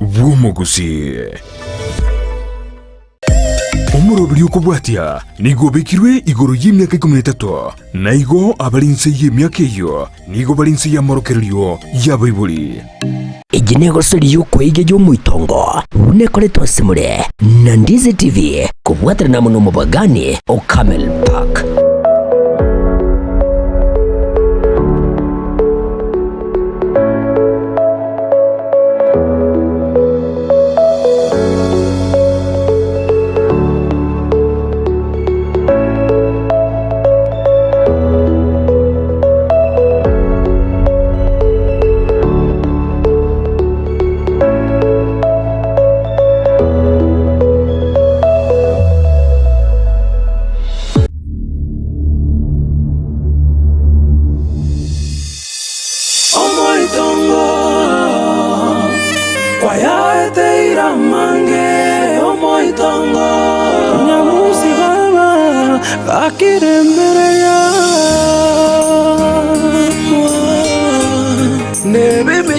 bw'omuguzi. Omurobiri okubwatya nigo bekirwe igoro y'imyaka 13 na igo abalinse y'emyaka eyo nigo balinse y'amorokereryo y'abaibuli. Iginego sori yuko ige y'omwitongo unekoretwa simule na Ndizi TV kubwatira na muno mubagani o Camel Park.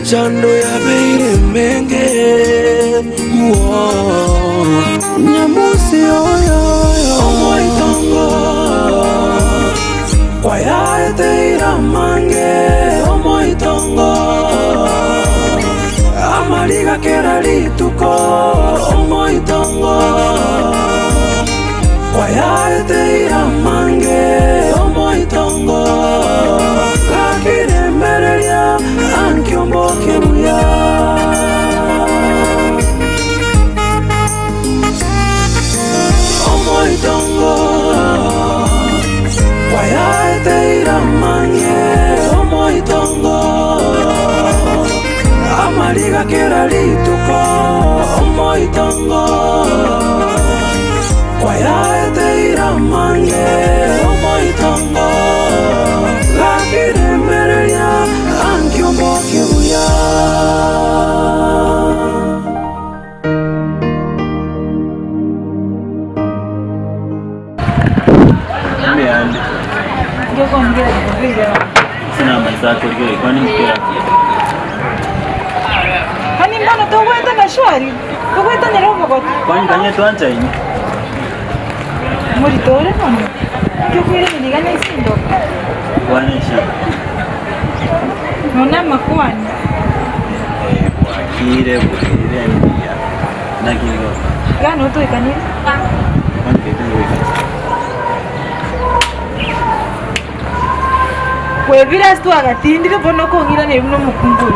Chando ya beire menge nyamusi oyo omoitongo kwa ya teira mange omoitongo amaliga kera lituko omoitongo kwa ya teira mange omoitongo lakire mbereya ankiombo kebuya omoitongo wayaeteira mange omoitongo amaliga kera lituko omoitongo wayaeteira mange omoitongo lakire mbereya ankiombo kebuya. Sina mazako kile kwani mkira. Hani mbona tokwenda na shwari? Tokwenda na roho kwa. Kwani kanye tuanza hii? Muri tore mama. Kyo kwere ni gana isindo. Kwani shi. Nona makwani. Kire mbia. Na kile. Gano to ikani. Kwani kitu Kwevira stu agatindire bono kongira ne bino mukunguru.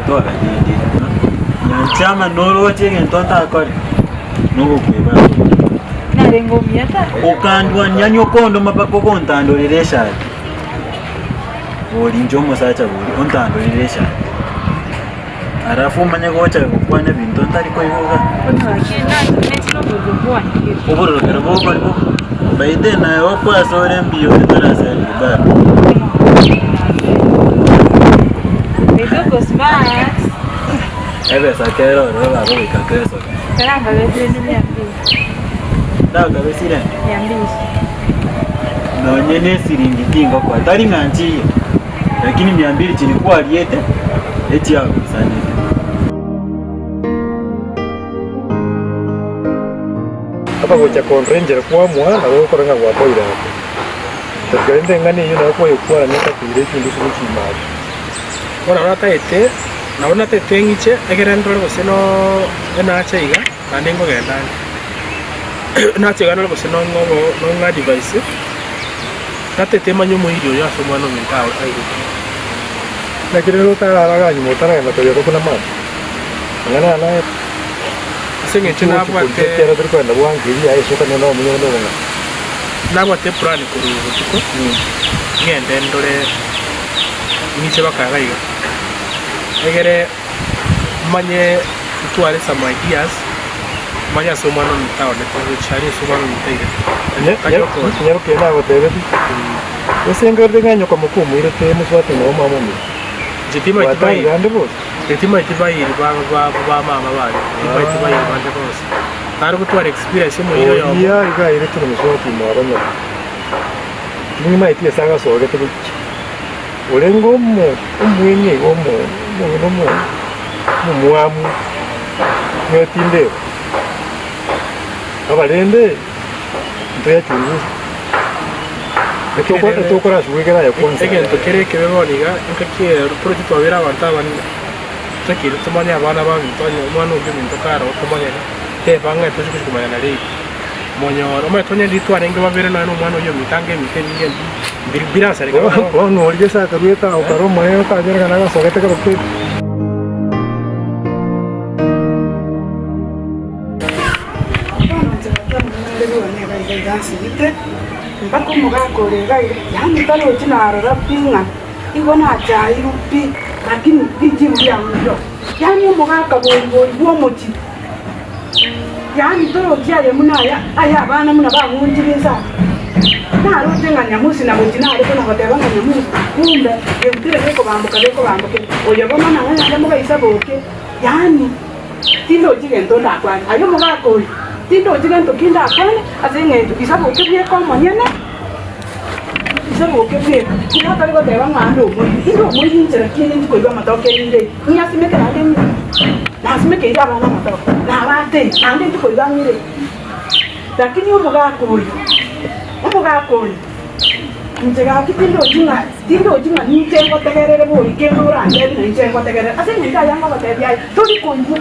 To agatindire. Nyama noroche ntonta akore. Nugo kweba. Narengo miata. Ukandwa nyanyo kondo mapako kontandolelesha. Oli njomo sacha buli kontandolelesha. Arafu manya gocha kukwana bintu ntariko ivuga. Oboro karabo balibo. Baide na wakwa sore mbio tarasa libara. Bedo smart. Ebe sakero roba bo ikakeso. Karanga bete ni miambi. Daga besire. Miambi. Na nyene siringi tingo kwa tari nganchi. Lakini 200 chilikuwa aliete. Eti yako sana. Apa gocha con ranger kwa mwana wewe korenga kwa boira. Tukende ngani yuna kwa yukwa na neta kire kindu suchi mali. Ora rata ete naona tete ngiche egerendro goseno enacha iga nandengo genda. Nacha iga no goseno ngogo no nga device. Tete manyo muirio ya so mwana mintao ai. Na kire rota raga ni motara na toyo kuna mali. Ngana na Singe china bwate tera trikwenda bwangi ya iso kana no munyo no. Nabwate plan kuri butuko. Ngende ndore niche bakaga iga. Egere manye tware some ideas. Manya so mwana mtao ne kwa chari so mwana mtege. Nyero kena botebe. Usenga nganyo kwa mukumu ile temu swate no mama mu. Jitima itibai ngande bo. Jitima itibai ba mama ba. Jitima itibai bande bose. Karo kutwara experience mu iyo yo. Ya iga ile tunu muswati mwaranya. Ni mai tie sanga so ge tuku. Olengo mo umwenye gomo. No. mumwamu mwetinde abalende ntuyachunguza etokora shughulika ya kwanza egento kereke beboniga nkakiera project wabira abantu abandi takiri tumanya abana babitonya umwana ubyo bintu kara utumanya te banga tushikushimanya na lei monyoro matonya litwana inge babere na umwana uyo mitange mitenye biribira sare ko no olje sa karueta o karo moyo ka jera kana sogete ka rokte mpaka umugakorera yani talo chinarora pinga ibona chairupi lakini dijimbi yangu yani umugaka boyo muti yani tolo cyale munaya aya bana muna bangunjiriza naro tenga nyamusi na butinare ko nabateba nyamusi kumbe yebutire ko bambuke oyo bana nanga muga isaboke yani tilo jigendo ndakwana ayo mugakori tindo jigendo kinda akwane azenge isaboke bye ko monyene isaboke bye kina kali ko deba ngando mo yinjira kini ko iba matoke inde nyasimeke ande nasimeke ira bana matoke na bate ande ko iba ngire lakini umugakori njega kitindo jinga nitengo tegerere bo ikendo rande ni nitengo tegerere ase nyinda yanga batebya tuli konju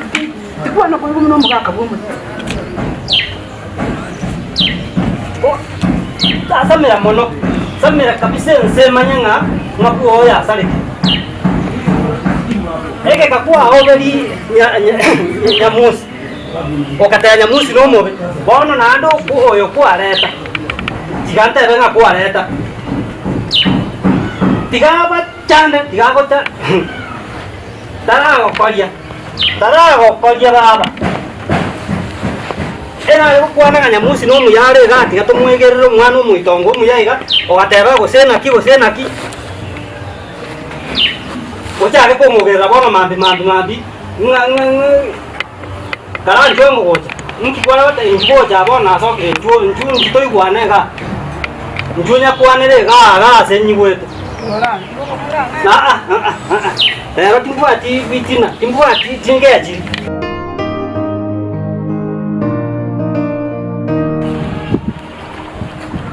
tikwana ko ngumu no mugaka bo o samira mono samira kabisa nsema nyanga ngakuo ya sale eke kakua obeli nyamusi okataya nyamusi no mobe bono nando ko oyo ko areta tigante venga ko areta tigaba chande tigago ta tarago kolia baba era yo kwana nyamusi no muyare ga tiga to mwegerero mwana umuitongo muyaiga ogateba gosena ki ocha ko mugerera bona mambi karanjo ngoja nkikwana bata ingoja bona soke nju toigwanega njunya kwanere ga senyi wetu pero timbuati vitina timbuati jingeji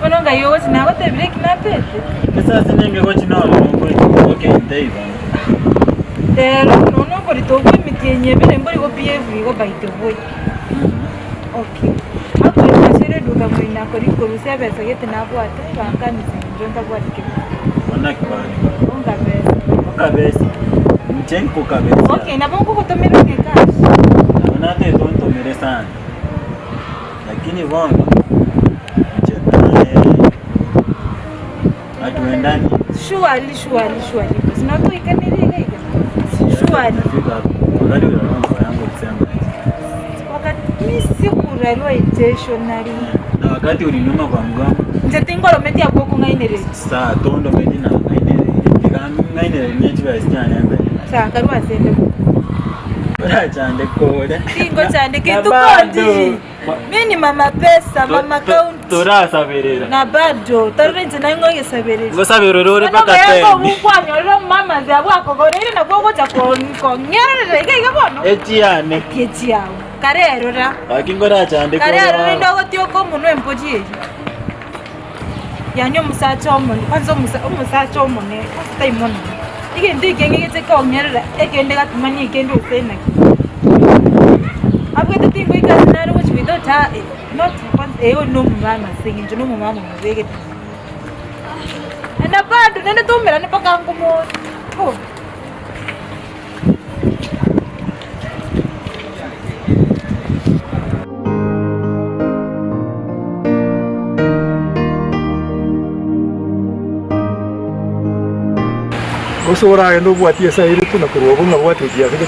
Ononga yo sina gote break na tete Sasa sinenge gochi no okay Dave Pero no por to go mitienye bere mbori go PF go baite boy Okay Ako masere duka mwina kori korusia besa yete na bwate bankani sinjonda bwate Wana kibani Onga besa Mchenko kabisa Okay na bongo kutomera ke cash Na te tontomere sana Lakini bongo Atuendani Surely because not we can really surely wakati ule mambo yangu kusema wakati misi kuralwa intentionally na wakati ulinuma kwa mgongo nzetingo lometi ya koko ngainere saa tondo medina ngainere nyechi ba sinyane mbe saa karwa sende bora chande kode tingo chande kitu kondi mimi mama pesa mama count tora saberera na bado tarenze na ngoye saberera ngo saberera paka te ngo mukwanyo lo mama za bwako gorere na gogo cha konyere ke bono etiane kechiao karero ra akingora chande kode karero ndogo tio ko muno empoji yanyo musacha omuntu kwanza umusacha omune taimona igende gengegete ko nyerera egende gatumanye igende usena abwete tingo ikazinaro which we don't have not once no mama singing no mama mubege na bado nene tumera ne paka ngumo oh Osora endo bwati esa ile tuna kurobo na bwati ya vile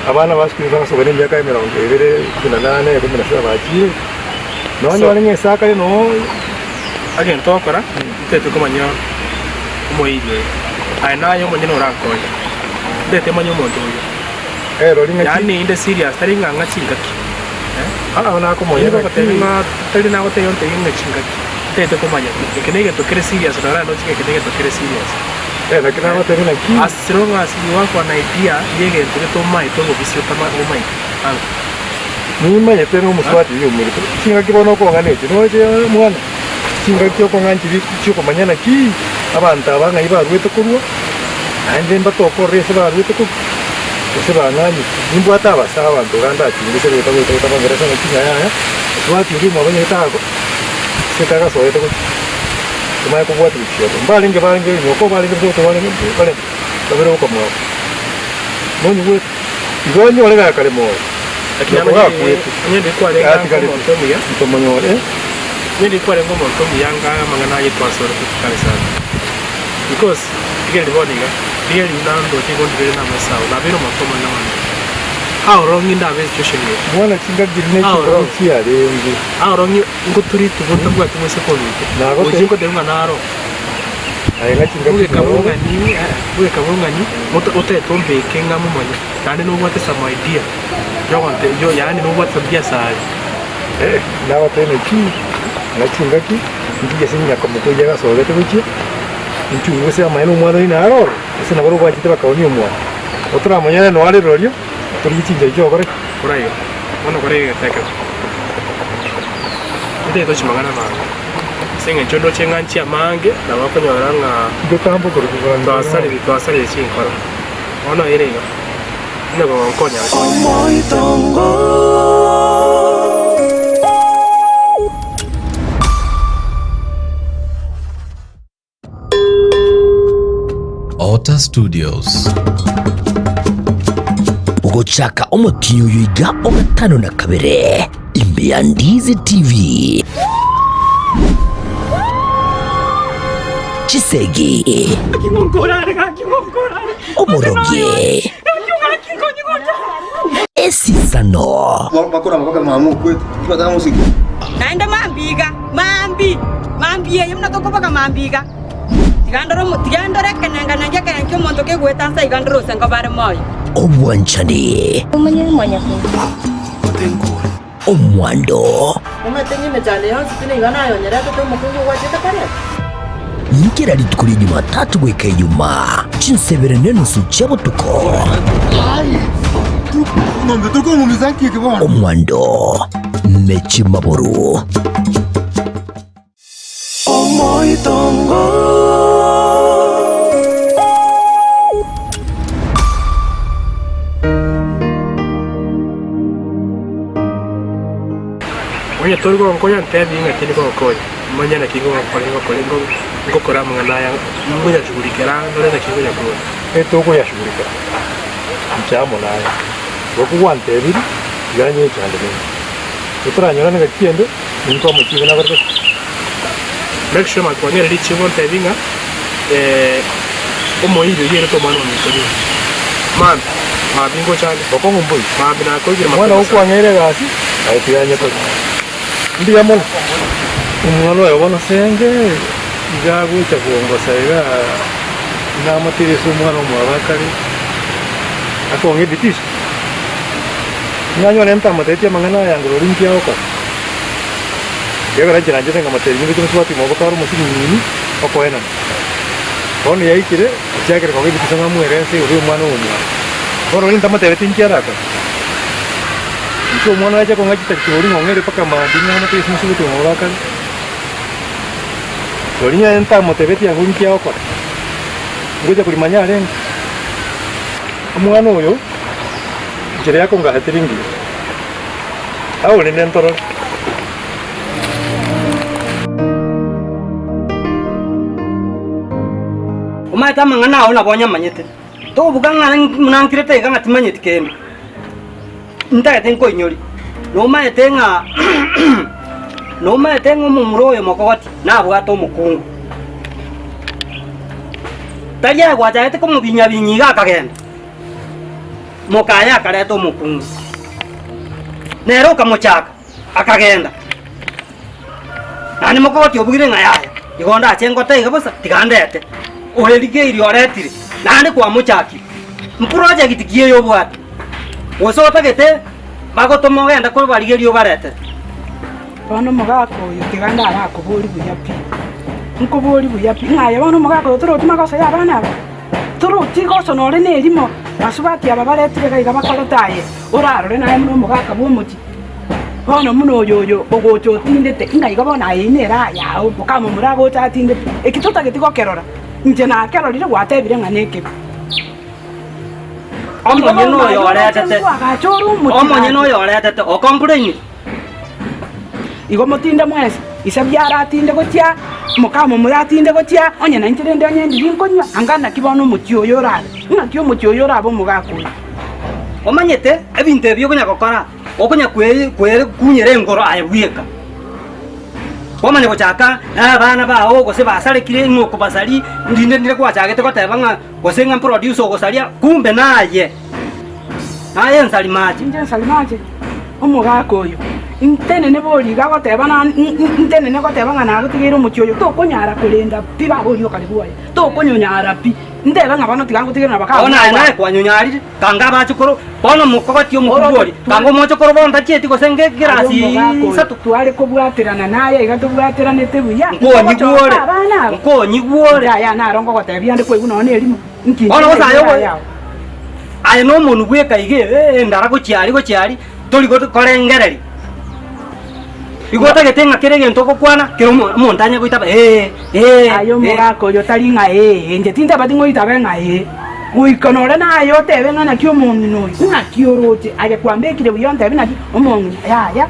abana basikiriza basogene myaka ya 2018 17 no nyo ni saka no again tokora tete kumanya moile aina yo monyino rakoya tete manyo mondo yo rolinga yani inde serious taringa ngachingaki ana ko moye ko tenga tarina ko teyon teyin ngachingaki tete kumanya kenege to kere serious dara no chike kenege to kere serious lakini amatemi na ki as long as you have an idea yegento tomai to obisio tama omai ni mayete no muswati yo muri kinga kibono ko ngane no je mwana kinga kyo ko nganji cyo ko manyana ki abantu abanga iba rwete kurwa ande mbato ko rese ba rwete ko se ba ngani nimbo ataba sawa ndoranda chingise rwete ko taba ngeresa na kinga ya swati uri mo banye tako se kaga so eto ko mai ko watu cyo mbalinge balinge no ko balinge to balinge bale tabero ko mo no ni we igoni wale ga kale mo lakini nyende kwa lenga moto muya tomonyore nyende kwa lenga moto muyanga mangana yitwasoro kale sana because igere boniga really nando tigondire na masao na bero moto mwana how wrong in that situation mwana kinga girne ko kiare ngi how wrong nguturi tubunta bwa tumese ko bite nago ujingo de naro ai ga kinga uwe kabungani moto ote tombe kenga mumonye tani no wate some idea yo yani no wate biasa na wate ne ki na kinga ki ngi yasinya ko mo llega sobre te buchi nchu wese amaino mwana ina aro ese na baro bachite bakaoni mwana otra mañana no vale rollo por chinja yo gore por ahí bueno gore teka ite to chimangana ma senga chondo chenganchi amange na bakonyora nga yo tambo ko to asali chinkora ono irega nego konya Omoitongo Ota Studios ugochaka omotinyo yiga ogatano na kabere Imbea Ndizi TV Chisegi Omoroge Esisano bakora mabaka mamu kwetu tupata musiki naenda mambi ye mna toko baka mambiga tigandoro kenanga nanje kenyo monto ke gwetansa igandoro senga bare moyo Obwanchani mwanya Omwando umetenye mechale yansi tine igana yonyera to mukungu wacheta pare Nikira litukuli Jumatatu gweka Ijumaa chinsebere nenusu chabutuko tuko mu mizanki ke bwana Omwando Mechi Maboru Omoitongo Oye, todo con coña te bien tiene con coña. Mañana aquí con ngokora mangana ya ngoya shughulika ndole za kigoya kwa. eto ko yashurika nchamo naye wokuwante biri yanye cyane utranyora nga kiende niko mu kibona barbe Make sure makwanya ri chivo tabinga omoiro yero to mano mikori. Man, mabingo cyane boko ngumbuyi mabina ko gira mwana ukwanyere gasi ayi yanye ko ndiya mona umwana wawe bona senge igagu cyagongo saiga namatiriso umwana mu abakari akonge bitisho nyanyo nenta matete mangana yangu rinkia oka yagara jiranje nga materi ngi tumu swati mo bakaro musini nini okoena kono yaikire cyagere ko bitisho ngamuerense uri umwana umwana kono nenta materi tinkia raka ncho mwana aje ko ngakita kibori ngongere paka mandinya materi musubi to mo bakari Dorinya enta motebeti yangu nkia oka ngoja kulimanya arenga omwana oyo njere yako ngahatiringi aho ni nentoro umata mangana aho nabonya manyete to buganga munankirete ganga timanyete kembe nta tenko inyori no maetenga no maetenga mu muroyo mokoti nabo gato mukungu Talia gwajate ko mubinya binyiga akagenda mukaya kareto mukungu nero kamuchaka akagenda nani mokoti obugire ngayaya igonda achengo taiga bosa tigandete urerige iri oretire nandi kwa muchaki project kiye yo bwat wosota gete bagotomo genda ko barigerio barete Bono mugako yo tiganda ara ko bori buya pi nkobori buya pi ngaya bono mogako toro makosa ya bana toro tigoso no le nerimo basubati ababale tireka igabakora taye orarore naye muno mogaka bomuti bono muno yoyo ogocho tindete ngai gabona inera yawo bokamo murago tatinde ekitota getigo kerora nje na kerorire gwatebire nganeke omonye no yoretete omonye no yoretete o complain igo mutinde mwese isabyara atinde gotya mukamo muratinde gotya onye na ntirende onye ndiri nkonywa angana kibono mutyo yorara ngakyo mutyo yorabo mugakura omanyete ebintu ebyo kunya gokora okunya kwere kunyere ngoro ayebweka omanye gochaka abana bawo gose basarekire nkoko basari ndinde kwachagete gotebanga gose nga produce ogosaria kumbe naye nsalimaje nje nsalimaje omugakoyo intene ne boli gagotebana intene ne gotebanga na gutigire omutyoyo to konyara kulinda piba boli okalibuaye to konyonyara pi ndeba ngabano tigangutigire na bakaba ona naye kwanyonyarire kanga bachukoro bono mukogoti omukubori kanga mochokoro bonda chieti gosenge girasi satu twale kobwaterana naye igatobwaterana tebuya nkonyigwore ya na rongo gotebia ndi kwegu none elimo ona gosayo aye no munu gweka ige ndara gochiari toli gokorengereri igota getenga kere gento kokwana kero montanya goitaba ayo mugako yo talinga nje tinta batingo itabe nga uikonore na yo tebe ngana kyo mungu no na kyorote aje kwambe kire buyonta bina omungu ya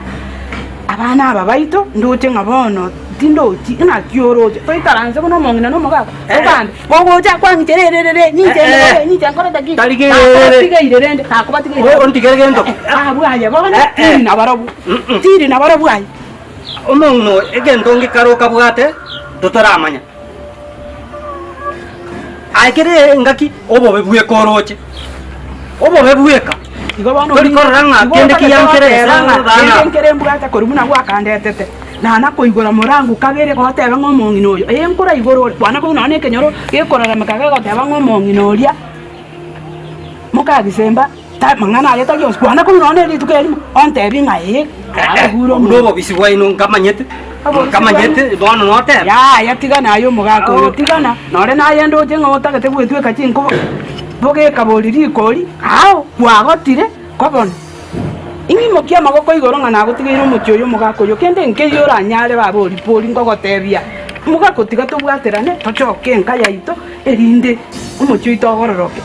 abana aba baito ndote ngabono tindoti ina kyorote to itaranze kono mungu na no mugako obande gogoja kwangitererere nyite nkora dagi talige irerende takubatige ontigere gento bwaye babana tiri na barabu ayi omongo egento ngikaroka bwate totoramanya aikere ngaki obobe bwe koroche obobe bweka tori koranga kende kiyankereza bana nkere mbwata korumuna gwakandetete nana koigora murangu kagere goteba ngomongi noyo enkora igoro bwana ko nane kenyoro gekorara makaga goteba ngomongi noria mukagisemba ta mangana aleta gyos bwana ko nane litukeli ontebi ngai aguro mudobo bisibwa ino nkamanyete bono note ya tigana ayo mugako yo tigana nore naye ndoje ngotagete gwetweka chinko boge kaboliri ikori ao gwagotire kobona ingimo kia magoko igoro ngana gutigire omutyo yo mugako yo kende nke yora nyare babori pori ngogotebia mugako tiga tubwaterane tochoke nkaya ito erinde omutyo itogororoke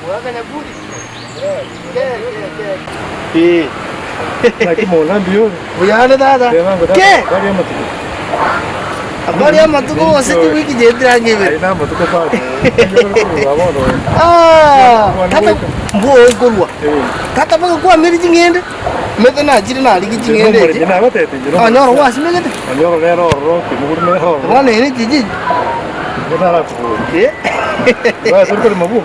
Bukan budi. Lagi mau ngambil. Buyana dada. Ke? Abari ama tuko wasiti wiki jedra ngebe. Ina matuko pa. Tata mbo ngolwa. Tata baka kwa meri jingende. Mete na jiri na ligi jingende. Jina gote jiro. Anyoro wasi megete. Anyoro nero ro kimur nero. Wana ini jiji. Jina ku. Ba surko mabu.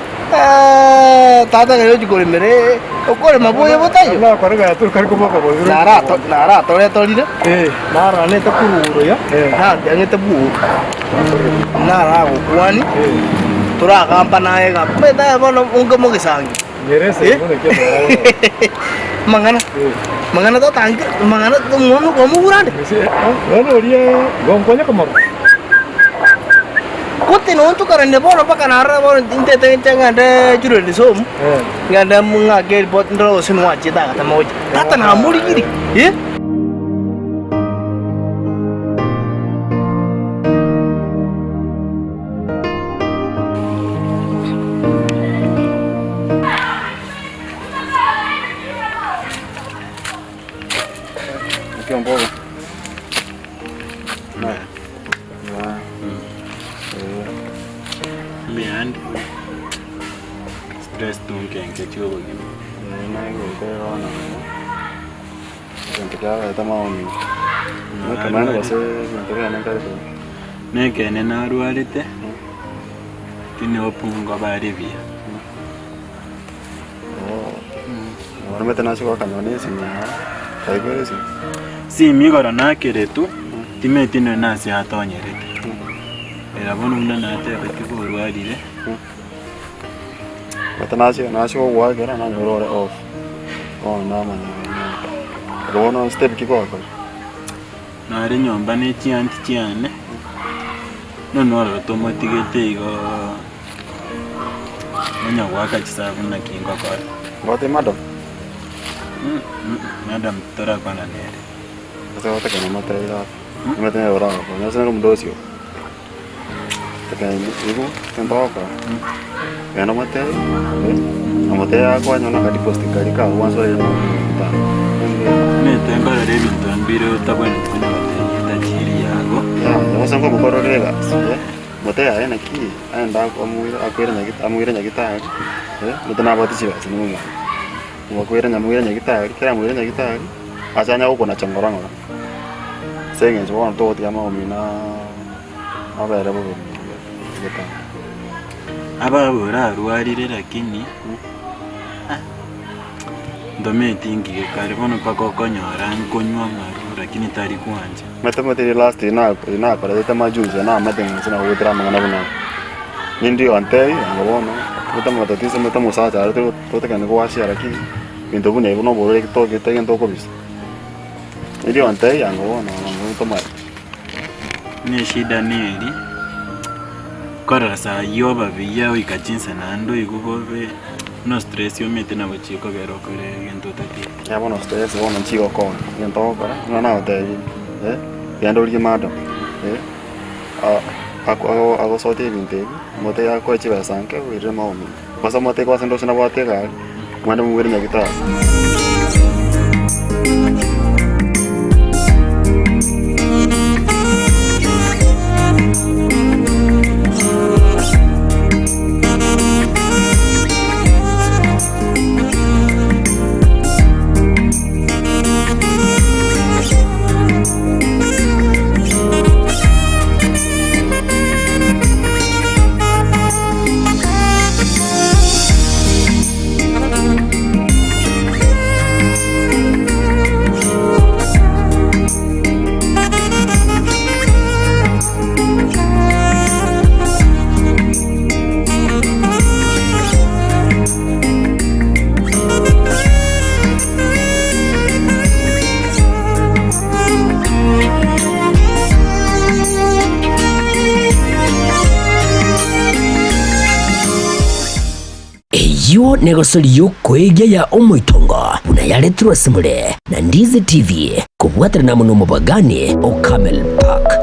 Tata ngelo jikore mere. Okore mabu ye botayo. Na kore ga tur kar ko boka bo. Nara tole tolire. Nara ne ta kuru ya. Ha jange ta bu. Nara ko kwani. Tura kampa nae ga. Meta bono unga mo gisangi. Yerese mo ne ke. Mangana to tangke. Mangana to ngono komu urande. Ono dia gomponya kemar. Kote no untuk karena bono pa kanara bono inte ngade juro di som. Ngade munga gel bot ndro semua cita kata mau. Tata na muri gini. Ye? chigo bogima. Nago iteona. Ntika tamaoni. Kamana base ntika nanga ko. Neke nena rualite. Tine opungo baribia. Ahora me tenés que cañones y ¿qué quieres? Si mi corona quiere tú, dime tiene nasi a toñerete. Era bueno una nate que por rualire. Me tenés que guay que era na hora off. Oh, no man. Pero no step que coco. No era nyomba ne chiane. No lo tomo tigete go. Nya waka chisabu na kingo kwa. Ngote madam. Madam tora kwa na nere. Sasa wata kana mata ila. Me tenés ahora, no sé cómo docio. Te cae digo, sentado acá. Ya no mate. No mate agua no na posti carika, uan so no. Me tengo la Remington biro ta bueno kuna ta chiri yago. Ya, no sé cómo correr lega, mate ya en aquí, anda como amuira nyakita, no te nabo tichiba sinu. Wakuira nyakita, kira muira nyakita. Acha nya uko na changoranga. Senge jo to ti ama omina abere bo. Aba bora ruarire lakini ndome tingi kare bono pako konyora nkonywa maru lakini tari kwanje. Mate last ina para de tama juice na mate ngina udra mangana buna. Nindi ante ngono. Utama tatisa meta sa jar to te kan ko wasi ara ki. Pinto bune no bore to ke te to ko bis. Nindi ante ya ngono utama. Ni shida neri. Kora sa yoba biya ikachinsa nando igubobe. No stress yo mete na bachiko pero kore gento tati. Ya bueno stress bueno chico con. Gento para. No te yando ri mado. Ako sote binte. Mote ya ko chiba sanke wi mo mi. Pasa mote ko sendo sina bote ga. Manda mu wirnya kita. Yo negosori kwegya ya omoitongo unayaletwa simule na Ndizi TV kubwatana na muno mubagani o Camel Park.